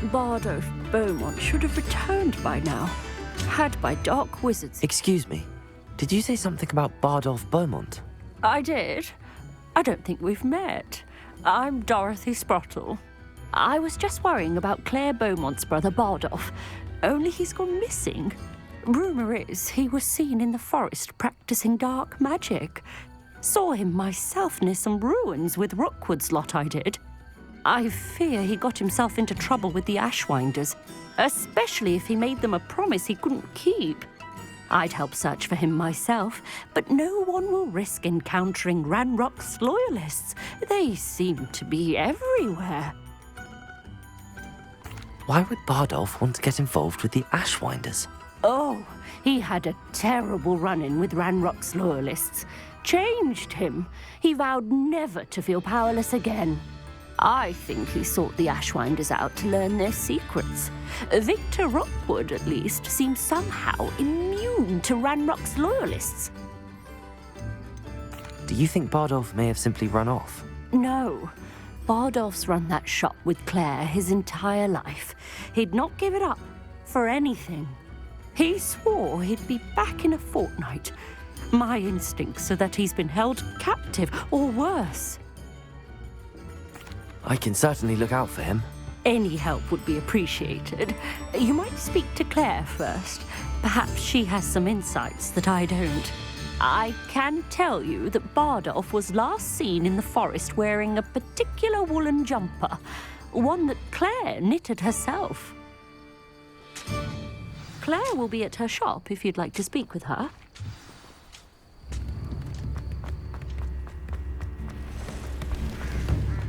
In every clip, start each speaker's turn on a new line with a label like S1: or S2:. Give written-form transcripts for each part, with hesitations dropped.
S1: Bardolph Beaumont should have returned by now, had by dark wizards.
S2: Excuse me, did you say something about Bardolph Beaumont?
S1: I did. I don't think we've met. I'm Dorothy Sprottle. I was just worrying about Claire Beaumont's brother Bardolph, only he's gone missing. Rumour is he was seen in the forest practicing dark magic. Saw him myself near some ruins with Rookwood's lot I did. I fear he got himself into trouble with the Ashwinders, especially if he made them a promise he couldn't keep. I'd help search for him myself, but no one will risk encountering Ranrock's loyalists. They seem to be everywhere.
S2: Why would Bardolph want to get involved with the Ashwinders?
S1: Oh, he had a terrible run-in with Ranrock's loyalists. Changed him. He vowed never to feel powerless again. I think he sought the Ashwinders out to learn their secrets. Victor Rookwood, at least, seems somehow immune to Ranrock's loyalists.
S2: Do you think Bardolph may have simply run off?
S1: No. Bardolph's run that shop with Claire his entire life. He'd not give it up for anything. He swore he'd be back in a fortnight. My instincts are that he's been held captive, or worse.
S2: I can certainly look out for him.
S1: Any help would be appreciated. You might speak to Claire first. Perhaps she has some insights that I don't. I can tell you that Bardolph was last seen in the forest wearing a particular woolen jumper, one that Claire knitted herself. Claire will be at her shop if you'd like to speak with her.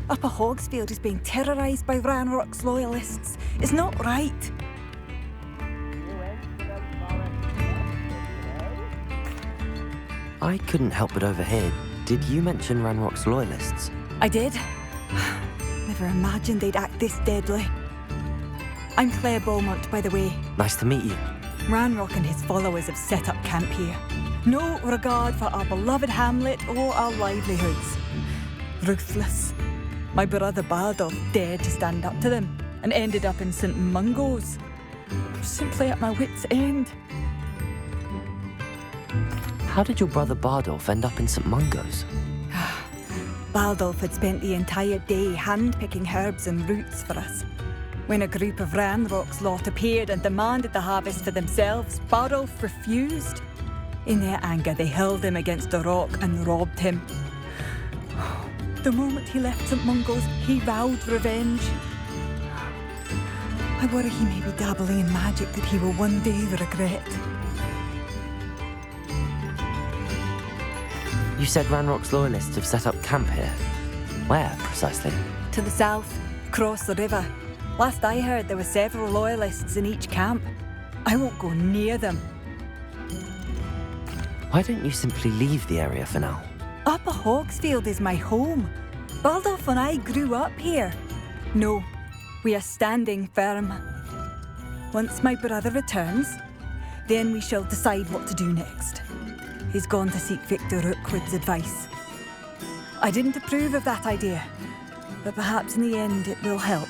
S3: Upper Hogsfield is being terrorised by Ranrock's loyalists. It's not right.
S2: I couldn't help but overhear. Did you mention Ranrock's loyalists?
S3: I did. Never imagined they'd act this deadly. I'm Claire Beaumont, by the way.
S2: Nice to meet you.
S3: Ranrock and his followers have set up camp here. No regard for our beloved hamlet or our livelihoods. Ruthless. My brother Bardolph dared to stand up to them and ended up in St. Mungo's. Simply at my wit's end.
S2: How did your brother Bardolph end up in St. Mungo's?
S3: Bardolph had spent the entire day hand-picking herbs and roots for us. When a group of Ranrock's lot appeared and demanded the harvest for themselves, Bardolph refused. In their anger, they hurled him against a rock and robbed him. The moment he left St. Mungo's, he vowed revenge. I worry he may be dabbling in magic that he will one day regret.
S2: You said Ranrock's loyalists have set up camp here. Where, precisely?
S3: To the south, across the river. Last I heard, there were several loyalists in each camp. I won't go near them.
S2: Why don't you simply leave the area for now?
S3: Upper Hogsfield is my home. Bardolph and I grew up here. No, we are standing firm. Once my brother returns, then we shall decide what to do next. He's gone to seek Victor Rookwood's advice. I didn't approve of that idea, but perhaps in the end it will help.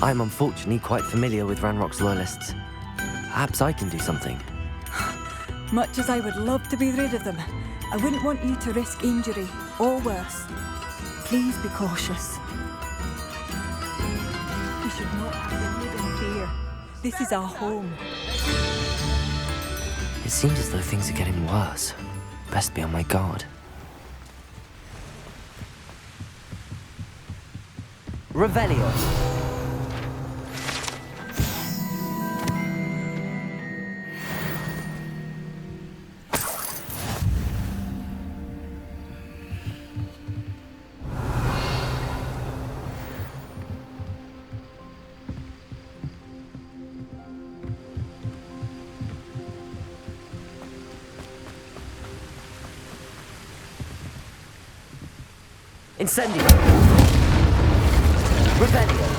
S2: I'm unfortunately quite familiar with Ranrock's loyalists. Perhaps I can do something.
S3: Much as I would love to be rid of them, I wouldn't want you to risk injury, or worse. Please be cautious. We should not have to live in fear. This is our home.
S2: It seems as though things are getting worse. Best be on my guard. Revelio. Incendio! Revelio!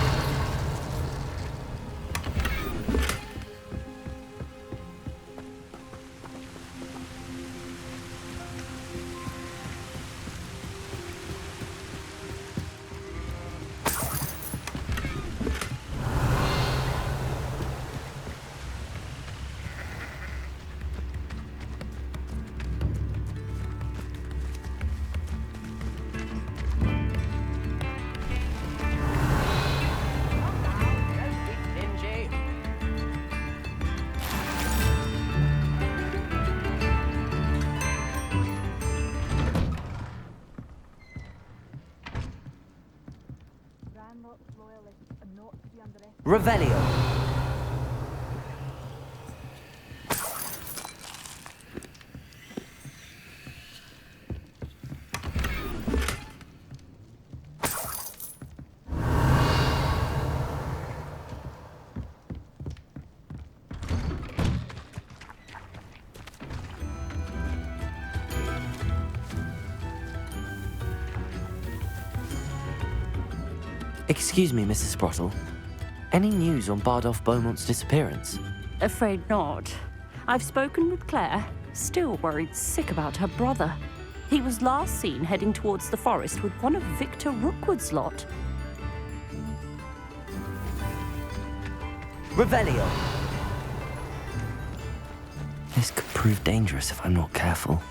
S3: Ranrock's loyalists are not to be underestimated.
S2: Revelio. Excuse me, Mrs. Sprottle. Any news on Bardolph Beaumont's disappearance?
S1: Afraid not. I've spoken with Claire, still worried sick about her brother. He was last seen heading towards the forest with one of Victor Rookwood's lot.
S2: Revelio! This could prove dangerous if I'm not careful.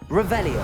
S2: Revelio.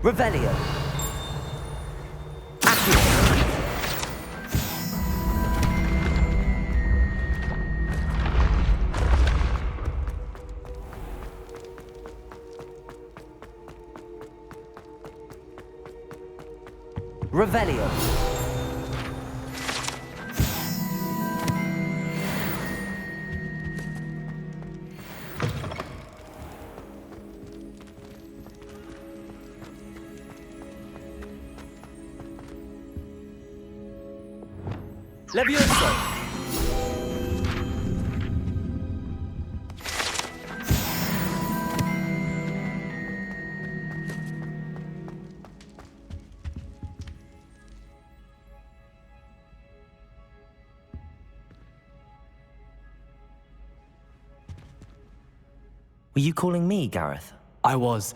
S2: Revelio. Revelio. Levioso! Were you calling me, Gareth?
S4: I was.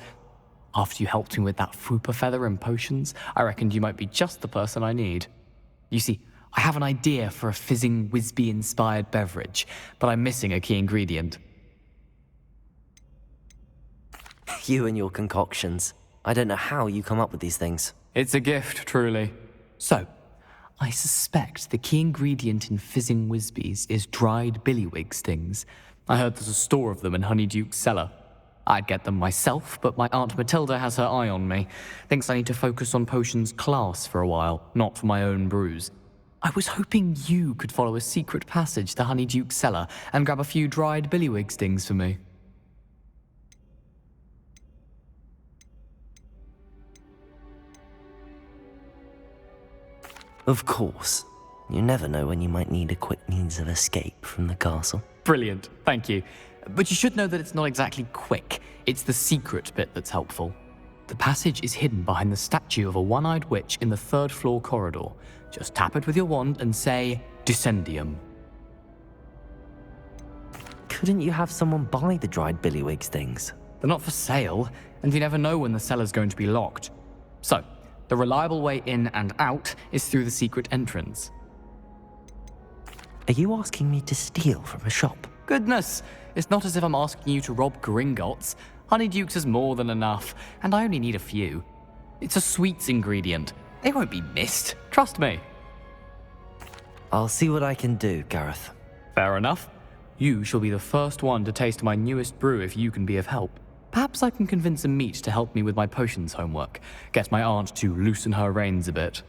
S4: After you helped me with that Fupa feather and potions, I reckoned you might be just the person I need. You see, I have an idea for a fizzing Wisby-inspired beverage, but I'm missing a key ingredient.
S2: You and your concoctions. I don't know how you come up with these things.
S4: It's a gift, truly. So, I suspect the key ingredient in fizzing Wisbies is dried billywig stings. I heard there's a store of them in Honeyduke's cellar. I'd get them myself, but my Aunt Matilda has her eye on me. Thinks I need to focus on potions class for a while, not for my own brews. I was hoping you could follow a secret passage to Honeyduke's cellar and grab a few dried billywig stings for me.
S2: Of course. You never know when you might need a quick means of escape from the castle.
S4: Brilliant, thank you. But you should know that it's not exactly quick. It's the secret bit that's helpful. The passage is hidden behind the statue of a one-eyed witch in the third-floor corridor. Just tap it with your wand and say, Descendium.
S2: Couldn't you have someone buy the dried billywig stings?
S4: They're not for sale, and you never know when the cellar's going to be locked. So, the reliable way in and out is through the secret entrance.
S2: Are you asking me to steal from a shop?
S4: Goodness, it's not as if I'm asking you to rob Gringotts. Honeyduke's is more than enough, and I only need a few. It's a sweets ingredient. They won't be missed. Trust me.
S2: I'll see what I can do, Gareth.
S4: Fair enough. You shall be the first one to taste my newest brew if you can be of help. Perhaps I can convince a meat to help me with my potions homework. Get my aunt to loosen her reins a bit.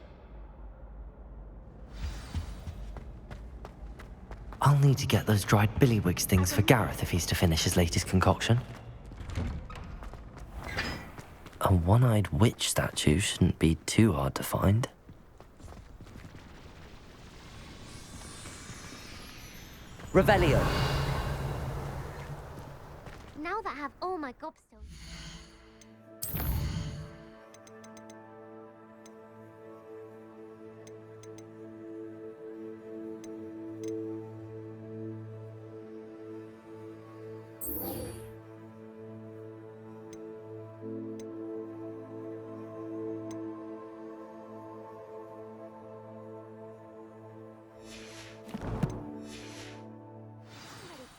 S2: I'll need to get those dried billywigs things for Gareth if he's to finish his latest concoction. A one-eyed witch statue shouldn't be too hard to find. Revelio.
S5: Now that I have all my gobstones.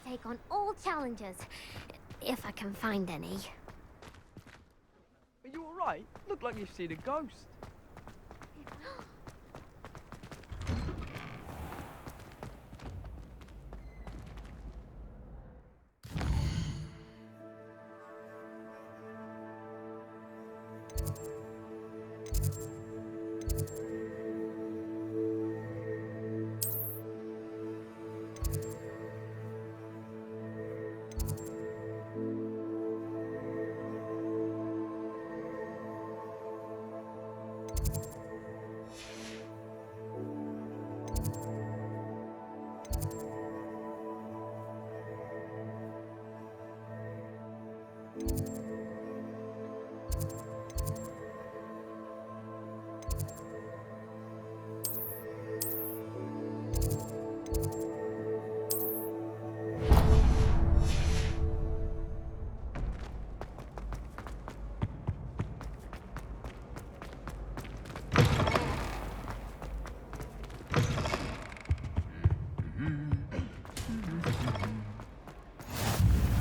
S5: Take on all challenges, if I can find any.
S6: Are you alright? Look like you've seen a ghost.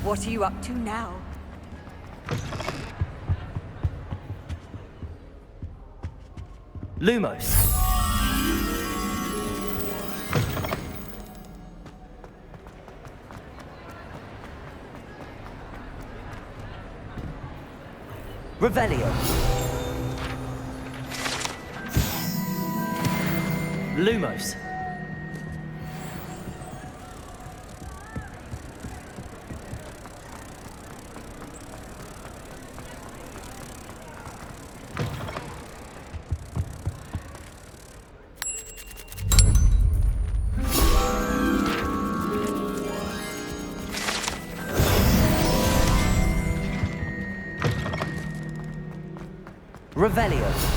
S3: What are you up to now?
S2: Lumos. Revelio. Lumos. Revelio.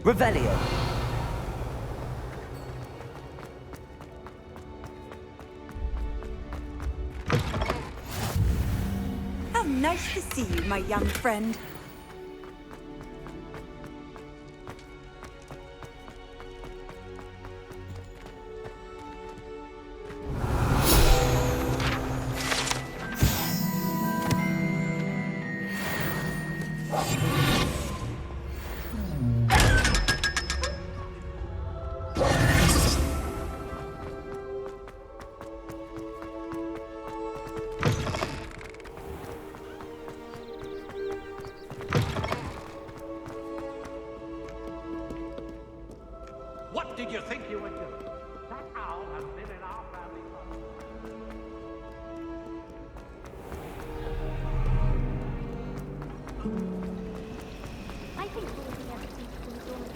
S2: Revelio.
S3: How nice to see you, my young friend.
S7: What did you think you were doing? That owl has been in our family
S5: I think we'll be able to keep them going.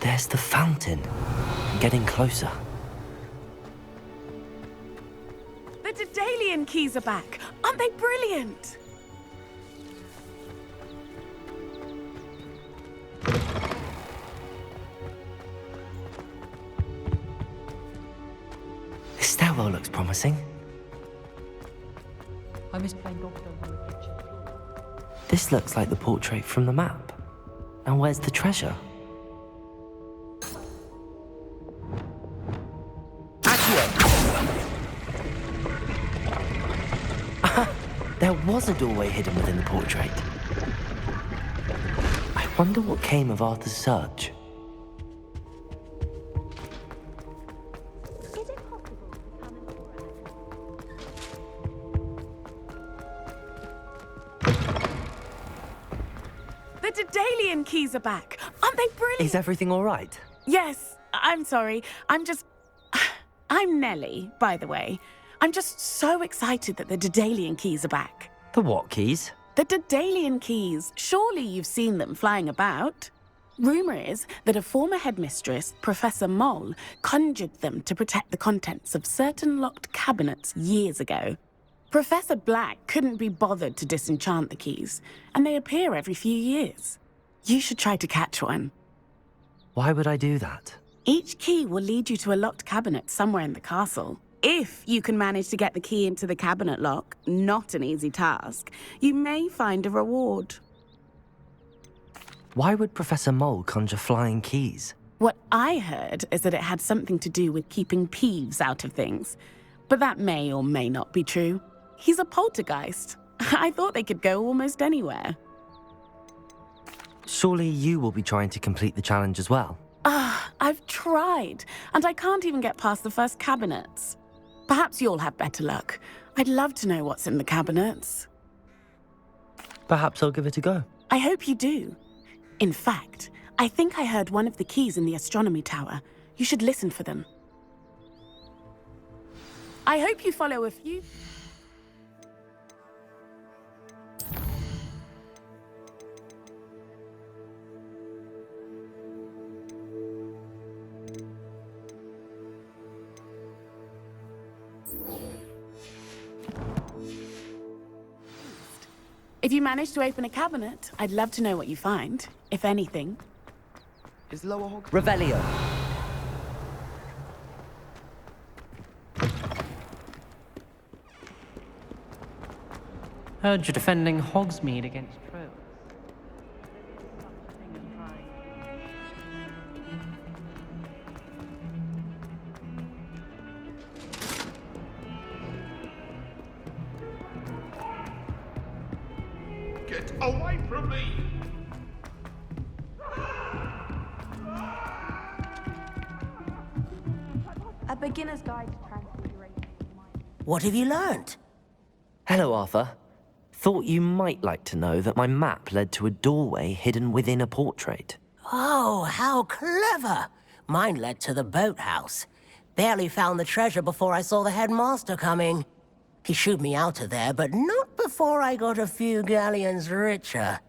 S2: There's the fountain. I'm getting closer.
S8: keys are back. Aren't they brilliant?
S2: This stairwell looks promising.
S6: I miss playing golf on the kitchen.
S2: This looks like the portrait from the map. Now where's the treasure? There was a doorway hidden within the portrait. I wonder what came of Arthur's search.
S5: Is it possible to become an obraze?
S8: The Daedalian keys are back. Aren't they brilliant?
S2: Is everything all right?
S8: Yes, I'm sorry. I'm Nellie, by the way. I'm just so excited that the Daedalian keys are back.
S2: The what keys?
S8: The Daedalian keys. Surely you've seen them flying about. Rumour is that a former headmistress, Professor Moll, conjured them to protect the contents of certain locked cabinets years ago. Professor Black couldn't be bothered to disenchant the keys, and they appear every few years. You should try to catch one.
S2: Why would I do that?
S8: Each key will lead you to a locked cabinet somewhere in the castle. If you can manage to get the key into the cabinet lock, not an easy task, you may find a reward.
S2: Why would Professor Mole conjure flying keys?
S8: What I heard is that it had something to do with keeping Peeves out of things. But that may or may not be true. He's a poltergeist. I thought they could go almost anywhere.
S2: Surely you will be trying to complete the challenge as well.
S8: I've tried, and I can't even get past the first cabinets. Perhaps you'll have better luck. I'd love to know what's in the cabinets.
S2: Perhaps I'll give it a go.
S8: I hope you do. In fact, I think I heard one of the keys in the astronomy tower. You should listen for them. I hope you follow a few... If you manage to open a cabinet, I'd love to know what you find, if anything.
S6: Is Lower Hog...
S2: Revelio.
S9: Heard you're defending Hogsmeade against trolls.
S7: Get away from me!
S10: A beginner's guide to transfiguration.
S11: What have you learnt?
S2: Hello, Arthur. Thought you might like to know that my map led to a doorway hidden within a portrait.
S11: Oh, how clever! Mine led to the boathouse. Barely found the treasure before I saw the headmaster coming. He shooed me out of there, but not before I got a few galleons richer.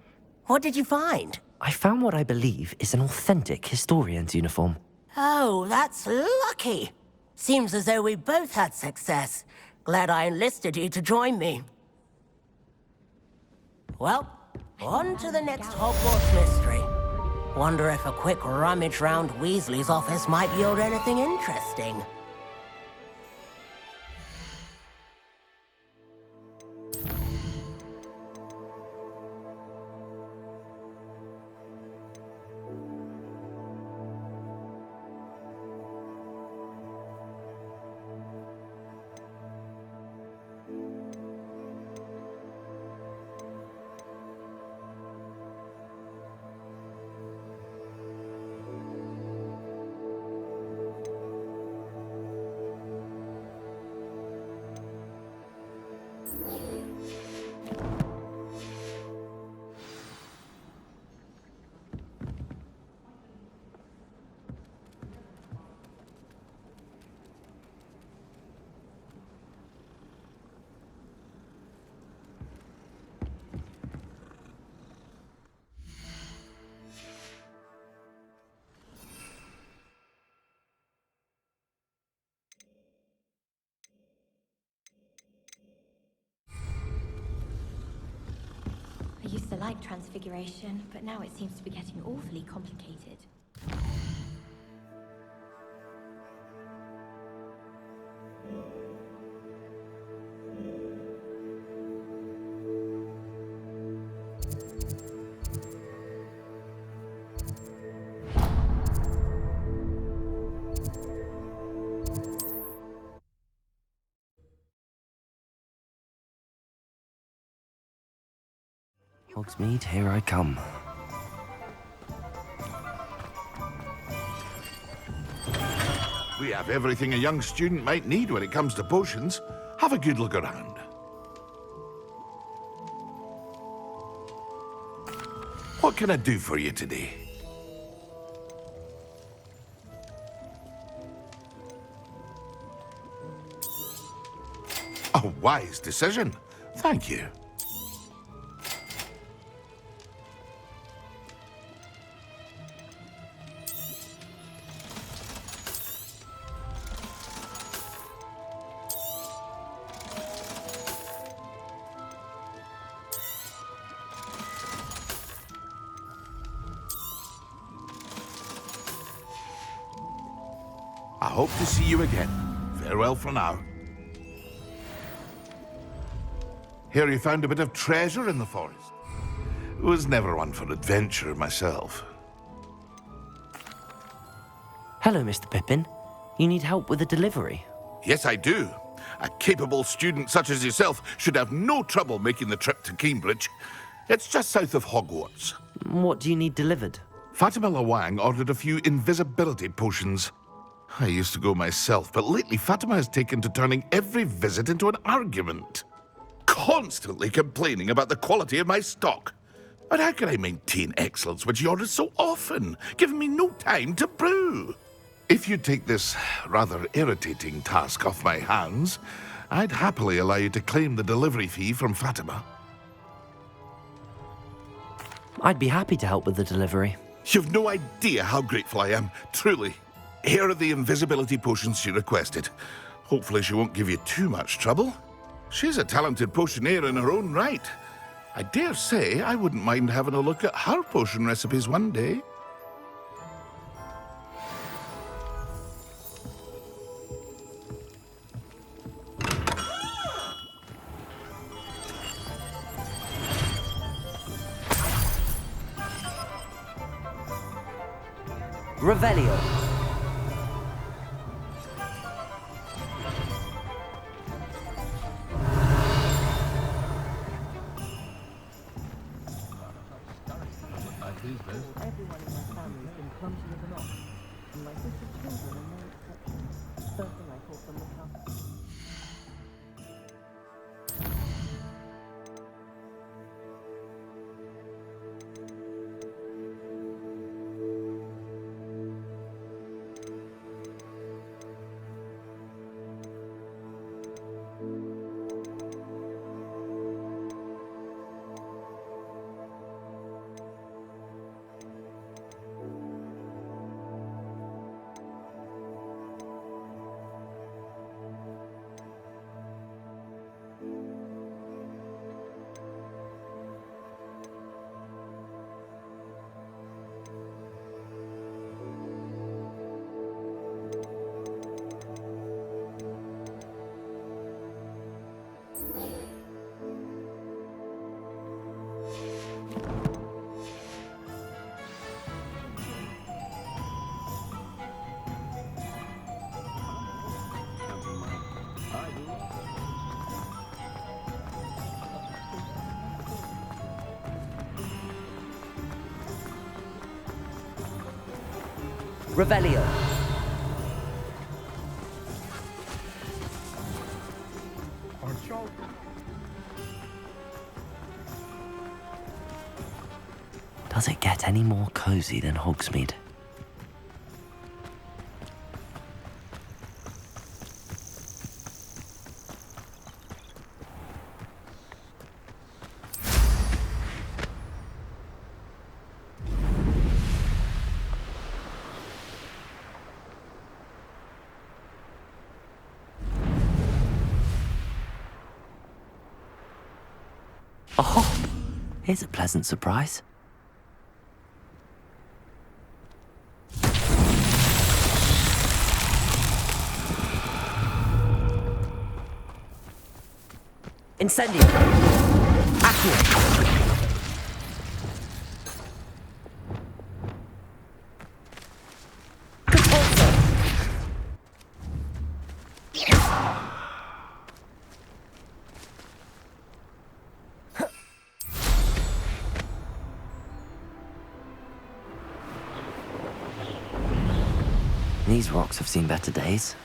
S11: What did you find?
S2: I found what I believe is an authentic historian's uniform.
S11: Oh, that's lucky. Seems as though we both had success. Glad I enlisted you to join me. Well, on to the next Hogwarts mystery. Wonder if a quick rummage round Weasley's office might yield anything interesting.
S12: like transfiguration, but now it seems to be getting awfully complicated.
S2: Hogsmeade, here I come.
S13: We have everything a young student might need when it comes to potions. Have a good look around. What can I do for you today? A wise decision. Thank you. I hope to see you again. Farewell for now. Here you found a bit of treasure in the forest. Was never one for adventure myself.
S2: Hello, Mr. Pippin. You need help with a delivery?
S13: Yes, I do. A capable student such as yourself should have no trouble making the trip to Cambridge. It's just south of Hogwarts.
S2: What do you need delivered?
S13: Fatima Lawang ordered a few invisibility potions. I used to go myself, but lately Fatima has taken to turning every visit into an argument. Constantly complaining about the quality of my stock. But how can I maintain excellence when she orders so often, giving me no time to brew? If you take this rather irritating task off my hands, I'd happily allow you to claim the delivery fee from Fatima.
S2: I'd be happy to help with the delivery.
S13: You've no idea how grateful I am, truly. Here are the invisibility potions she requested. Hopefully she won't give you too much trouble. She's a talented potioneer in her own right. I dare say I wouldn't mind having a look at her potion recipes one day.
S2: Revelio.
S9: Everyone in my family has been clumsy as an ox, and my sister's children are no exception. First thing I thought them was how...
S2: Revelio. Does it get any more cozy than Hogsmeade? Here's a pleasant surprise. Incendio! Accio! These rocks have seen better days.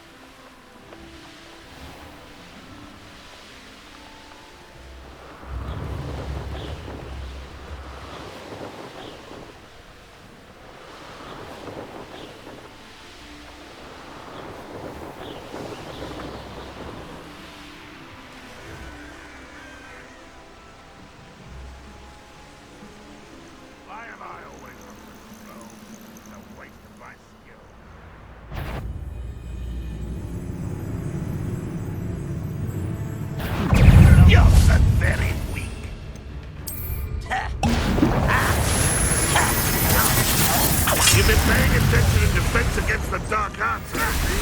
S13: You've been paying attention in defense against the dark arts, have you?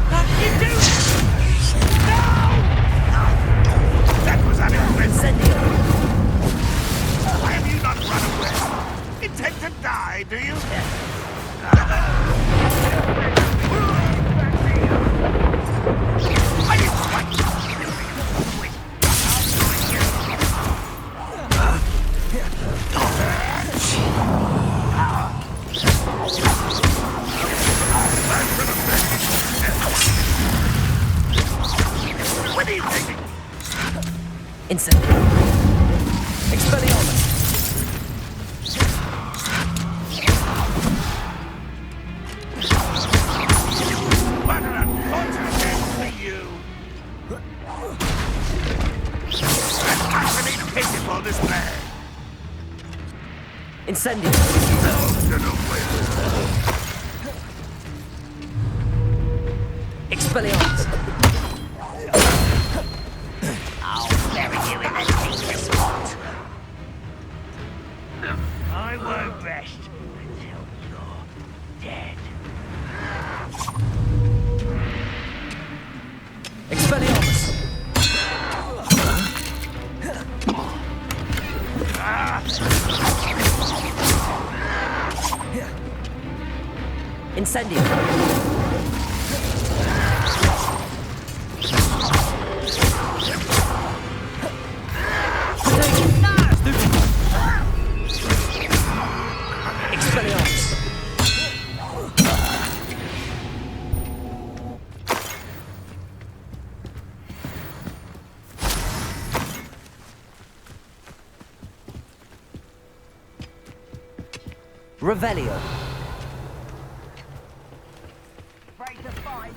S13: What did you do? No! That was unimpressive. Why have you not run away? Intend to die, do you? Are you quite... What are you thinking?
S2: Incendio. Expelliarmus.
S13: What an unfortunate day for you. I need pitiful display.
S2: Incendio. Expelliarmus.
S13: I'll bury you in the deepest spot. I won't rest until you're dead.
S2: Expelliarmus. Incendio. Expelliarmus. Revelio.
S11: Break the fight.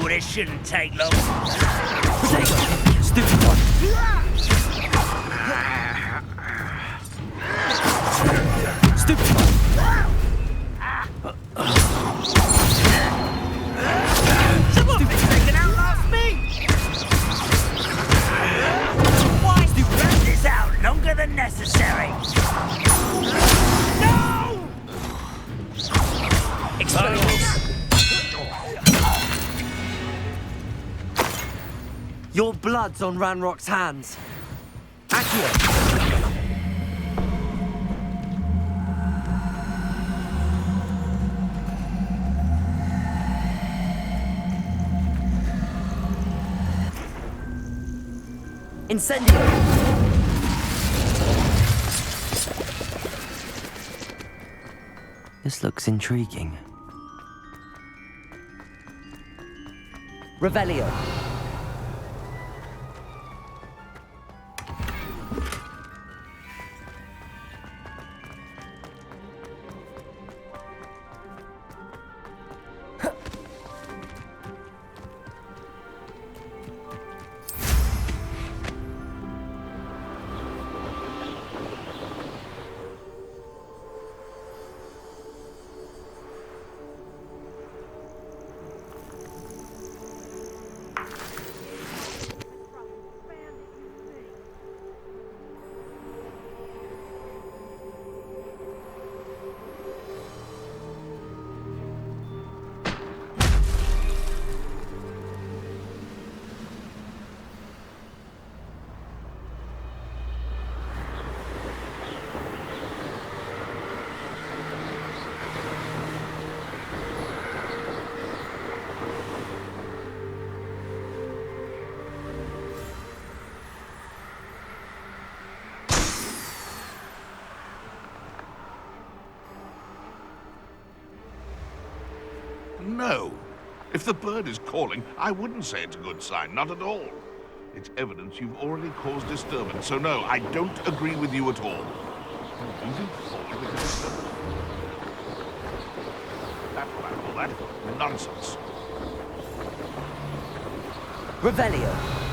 S11: This shouldn't take long.
S2: Stupid one. Stupid one.
S11: Someone thinks they can outlast me! Why do you drag this out longer than necessary?
S2: Your blood's on Ranrock's hands. Accio! Incendio! This looks intriguing. Revelio.
S13: No. If the bird is calling, I wouldn't say it's a good sign, not at all. It's evidence you've already caused disturbance, so no, I don't agree with you at all. Moving forward with disturbance. That's what I call that. Nonsense.
S2: Revelio.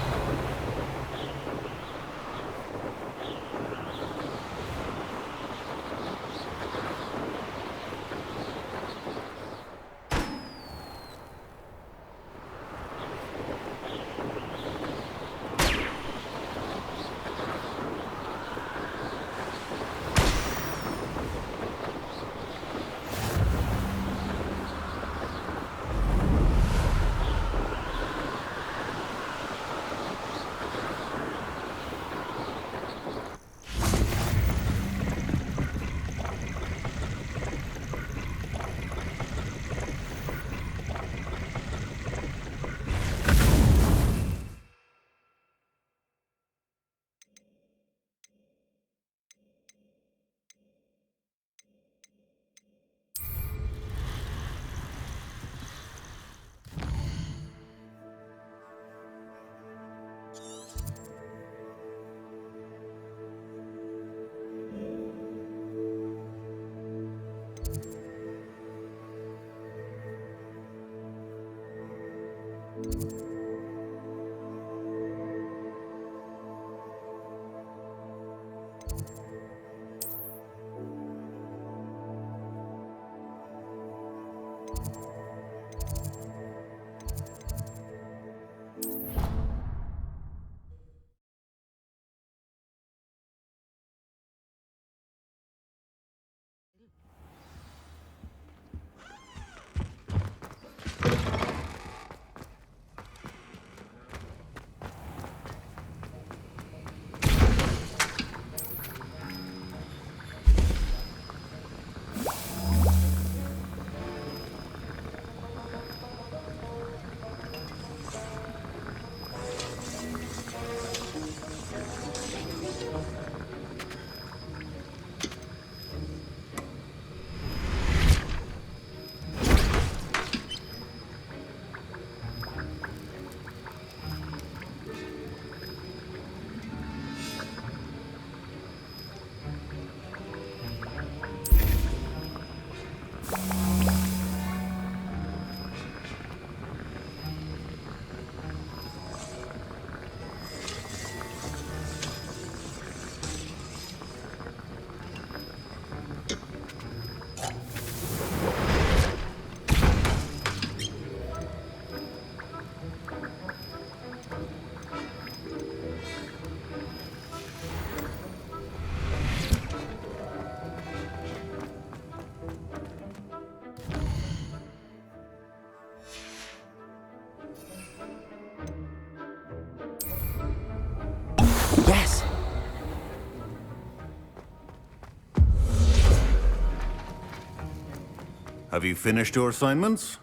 S14: Have you finished your assignments?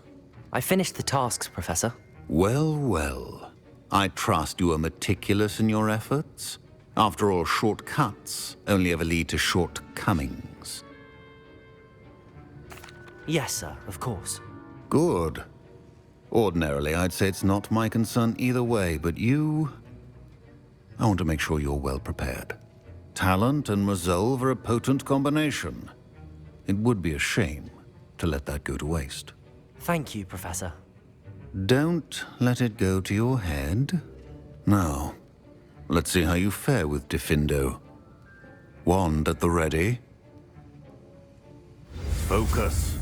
S2: I finished the tasks, Professor.
S14: Well, well. I trust you are meticulous in your efforts. After all, shortcuts only ever lead to shortcomings.
S2: Yes, sir, of course.
S14: Good. Ordinarily, I'd say it's not my concern either way, but you... I want to make sure you're well prepared. Talent and resolve are a potent combination. It would be a shame to let that go to waste.
S2: Thank you, Professor.
S14: Don't let it go to your head. Now, let's see how you fare with Diffindo. Wand at the ready. Focus.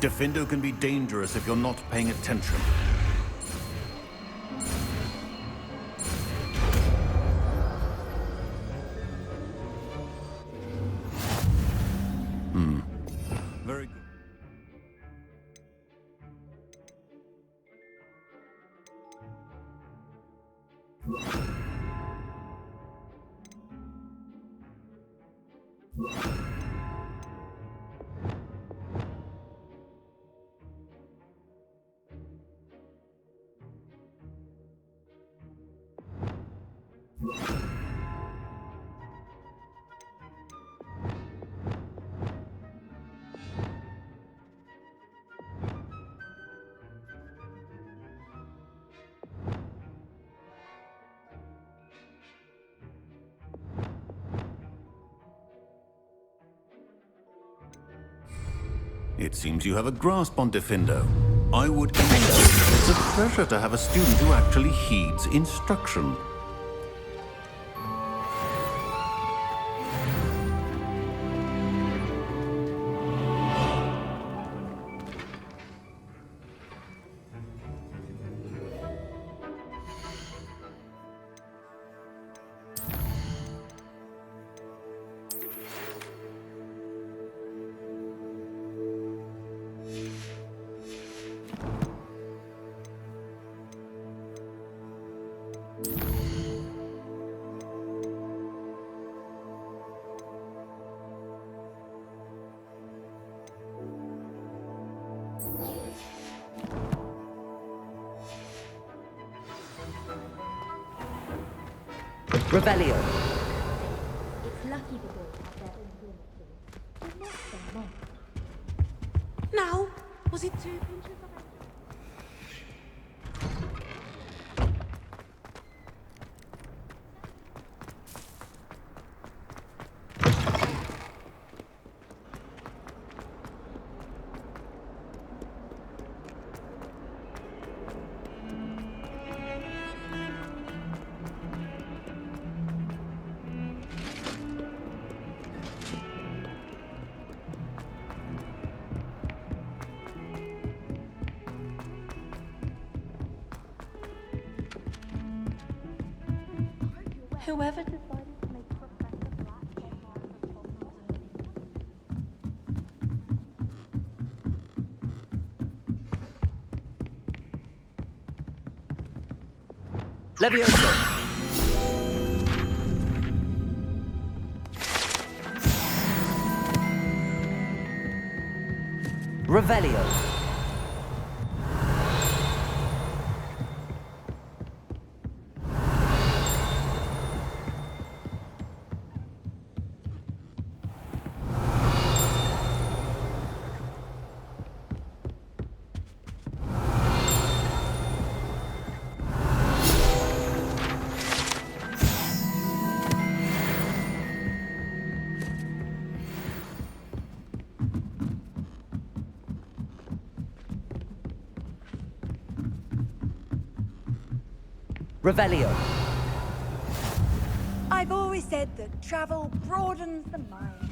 S14: Diffindo can be dangerous if you're not paying attention. Very good. It seems you have a grasp on Diffindo. I would insist it's a pleasure to have a student who actually heeds instruction.
S2: Revelio.
S12: It's lucky the boys have their own room too. Not so long.
S8: Now, was it 2 inches of
S10: Whoever decided to make Professor Black
S2: Levioso. Revelio. Revelio.
S3: I've always said that travel broadens the mind.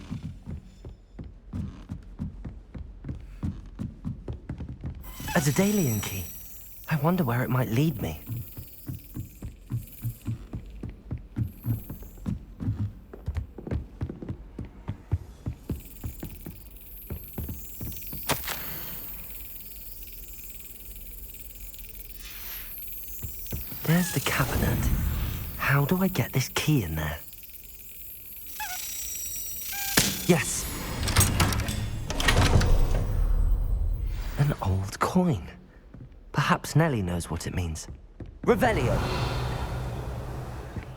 S2: A Daedalian key. I wonder where it might lead me. There's the cabinet. How do I get this key in there? Yes. An old coin. Perhaps Nellie knows what it means. Revelio!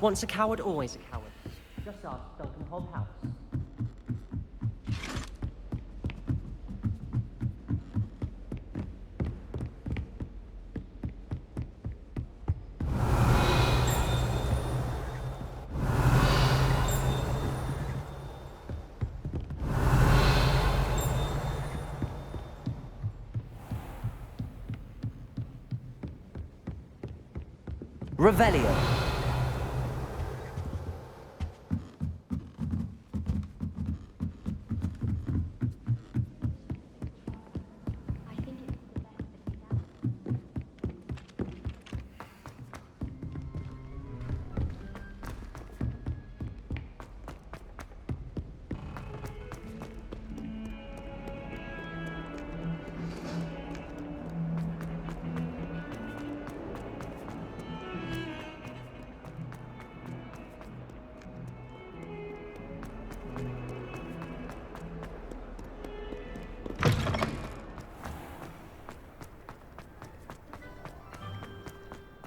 S9: Once a coward, always a coward. Just ask Falkenhold House.
S2: Revelio!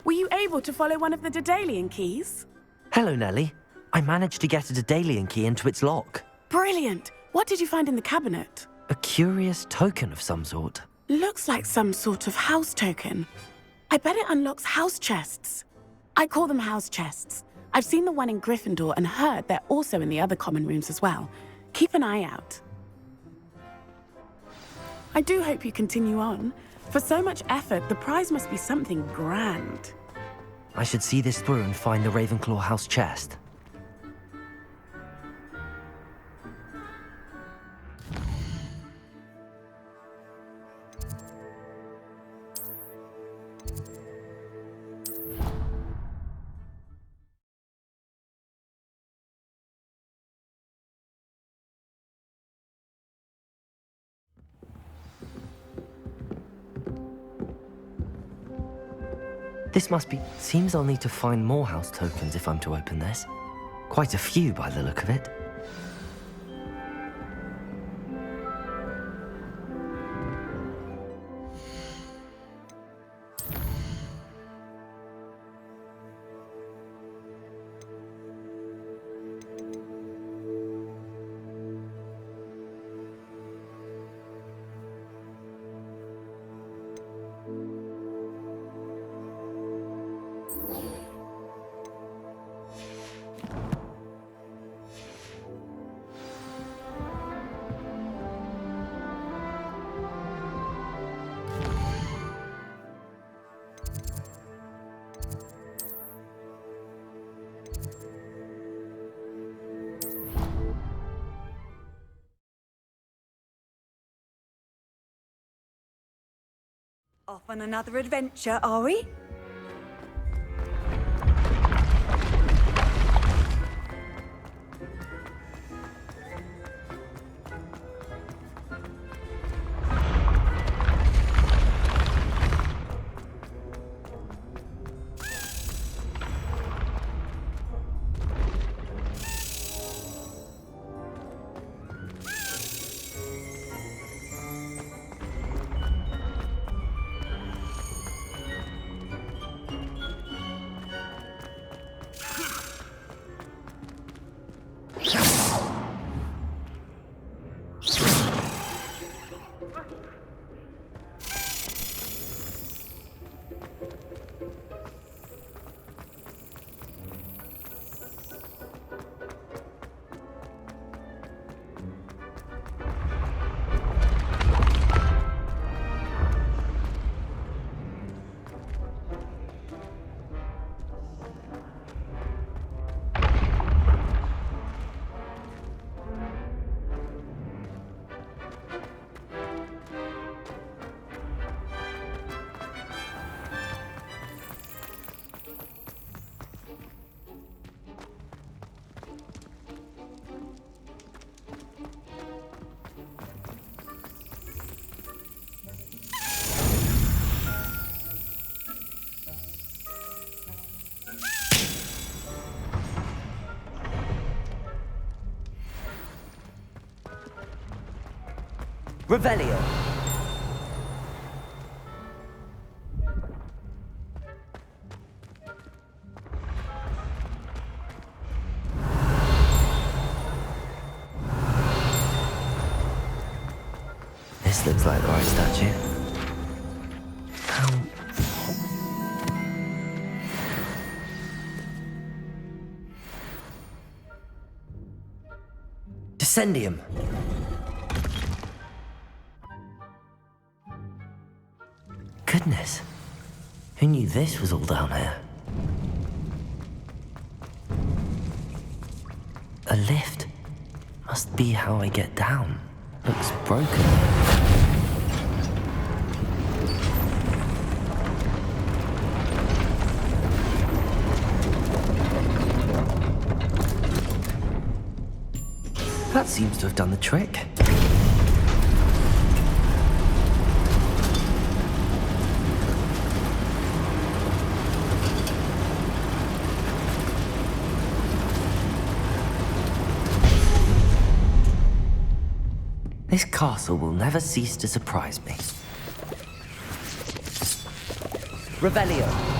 S8: Were you able to follow one of the Daedalian keys?
S2: Hello, Nellie. I managed to get a Daedalian key into its lock.
S8: Brilliant! What did you find in the cabinet?
S2: A curious token of some sort.
S8: Looks like some sort of house token. I bet it unlocks house chests. I call them house chests. I've seen the one in Gryffindor and heard they're also in the other common rooms as well. Keep an eye out. I do hope you continue on. For so much effort, the prize must be something grand.
S2: I should see this through and find the Ravenclaw house chest. This must be... Seems I'll need to find more house tokens if I'm to open this. Quite a few by the look of it.
S3: Off on another adventure, are we?
S2: Revelio. This looks like the right statue. Descendium. Goodness. Who knew this was all down here? A lift. Must be how I get down. Looks broken. That seems to have done the trick. This castle will never cease to surprise me. Revelio.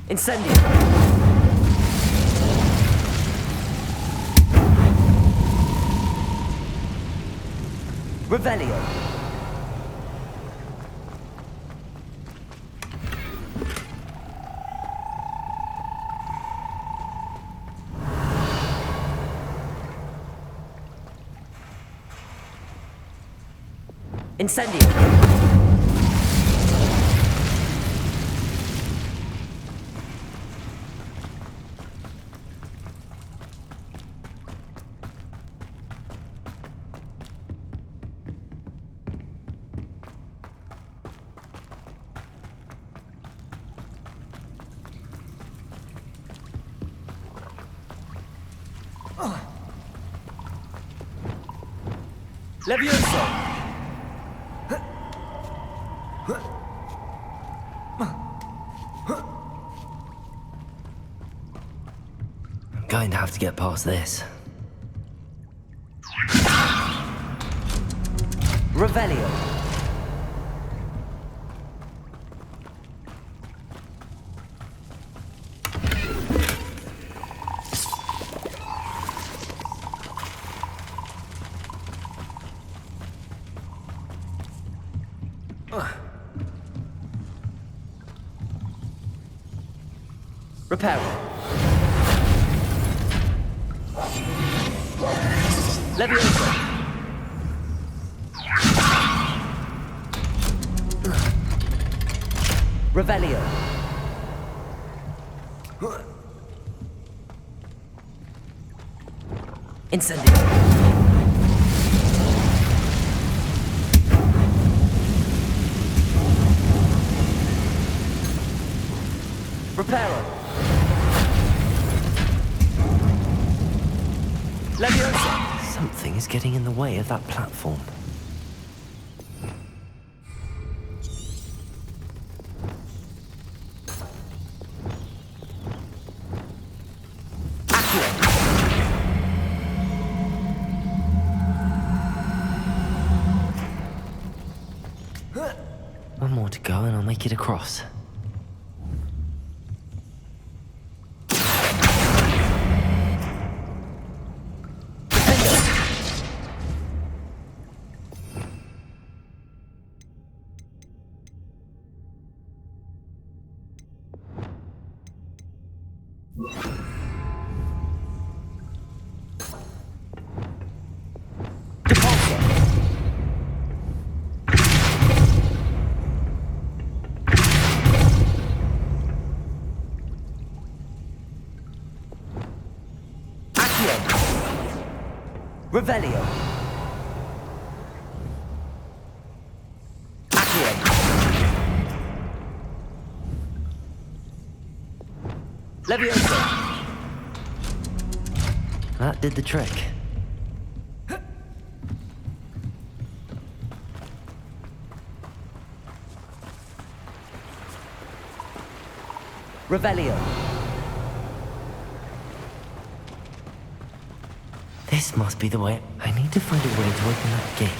S2: Incendio. Revelio. Incendio. Levioso! I'm going to have to get past this. Revelio. Repair. Levioso. Revelio. Incendio. Reparo. Leviosa! Something is getting in the way of that platform. One more to go and I'll make it across. Revelio. Accio. Levioso. That did the trick. Revelio. This must be the way. I need to find a way to open that gate.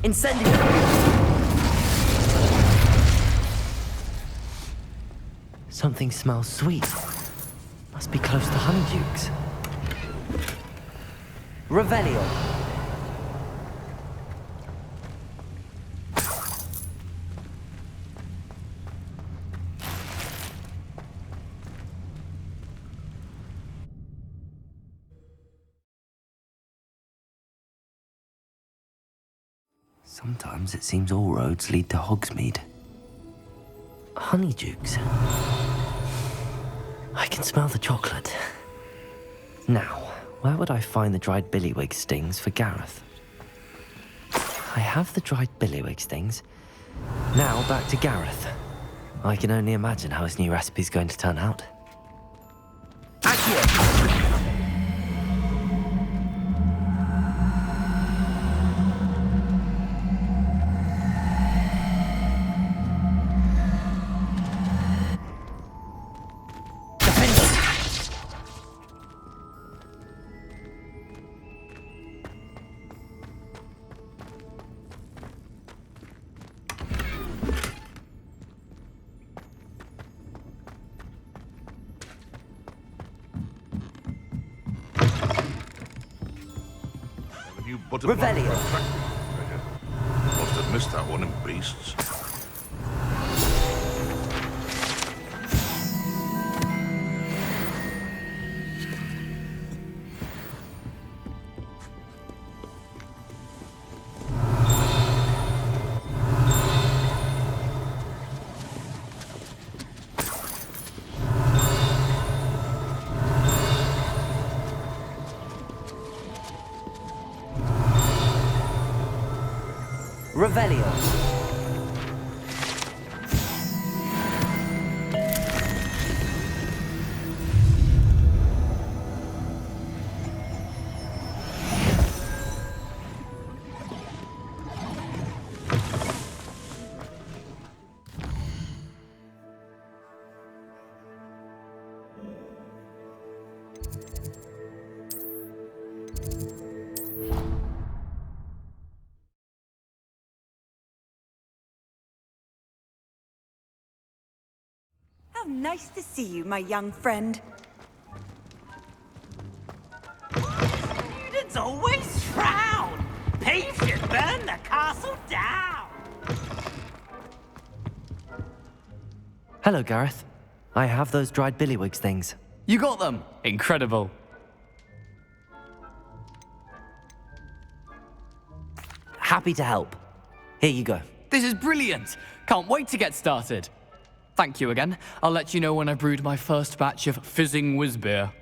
S2: Incendio! Something smells sweet. Must be close to Honeydukes. Revelio. Sometimes it seems all roads lead to Hogsmeade. Honeydukes. I can smell the chocolate. Now, where would I find the dried billywig stings for Gareth? I have the dried billywig stings. Now back to Gareth. I can only imagine how his new recipe's going to turn out. Accio! Revelio.
S13: Must have missed that one in Beasts.
S2: Revelio.
S3: Nice to see you, my young friend.
S7: It's always frown. Peace should burn the castle down.
S2: Hello, Gareth. I have those dried billywig things.
S4: You got them! Incredible.
S2: Happy to help. Here you go.
S4: This is brilliant! Can't wait to get started. Thank you again. I'll let you know when I've brewed my first batch of fizzing whizbeer.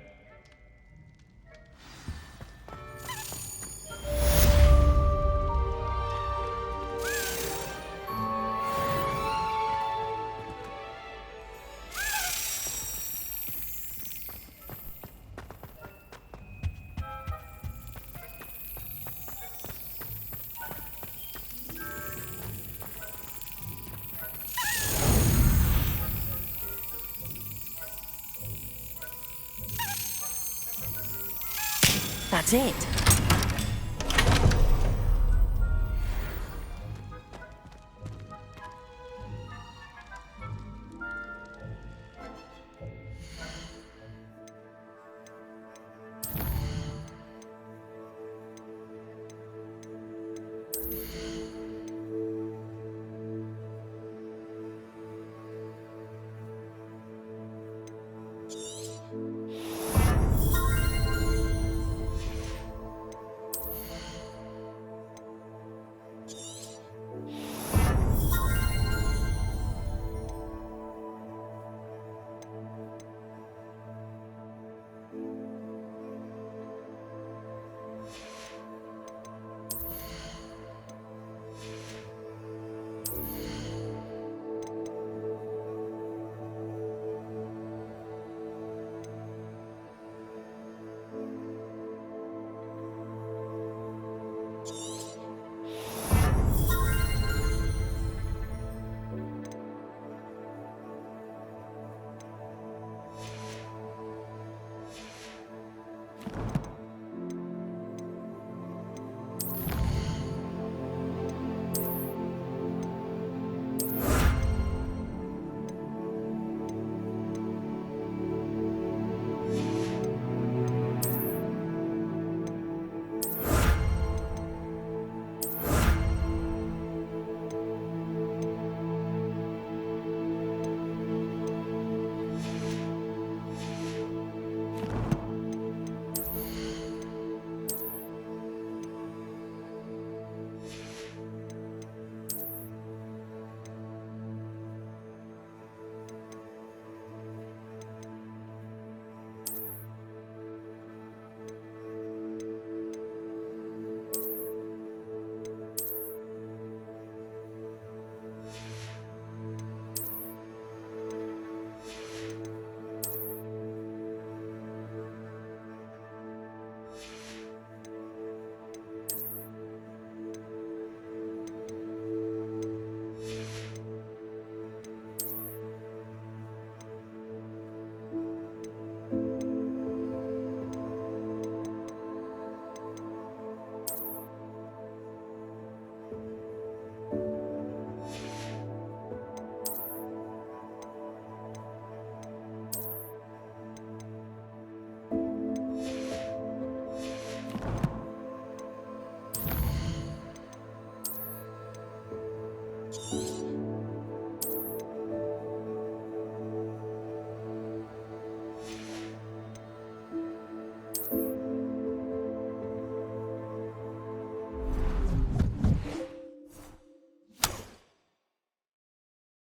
S2: That's it.